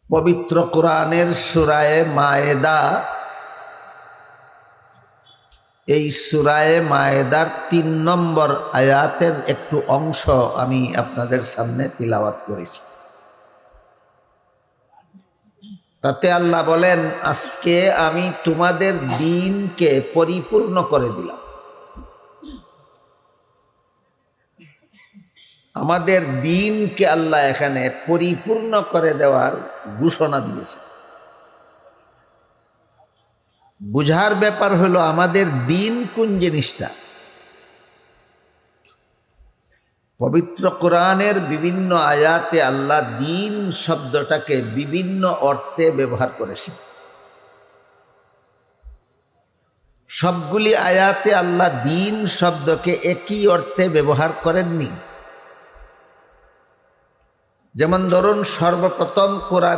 পবিত্র কোরআনের সূরায়ে মায়েদা, এই সূরায়ে মায়েদার ৩ নম্বর আয়াতের একটু অংশ আমি আপনাদের সামনে তিলাওয়াত করেছি। তাতে আল্লাহ বলেন, আজকে আমি তোমাদের দ্বীনকে পরিপূর্ণ করে দিলাম। আমাদের দ্বীনকে আল্লাহ এখানে পরিপূর্ণ করে দেওয়ার ঘোষণা দিয়েছে। বুঝার ব্যাপার হলো আমাদের দ্বীন কোন জিনিসটা। পবিত্র কোরআনের বিভিন্ন আয়াতে আল্লাহ দ্বীন শব্দটাকে বিভিন্ন অর্থে ব্যবহার করেছে। সবগুলি আয়াতে আল্লাহ দ্বীন শব্দকে একই অর্থে ব্যবহার করেননি। যেমন ধরুন, সর্বপ্রথম কোরআন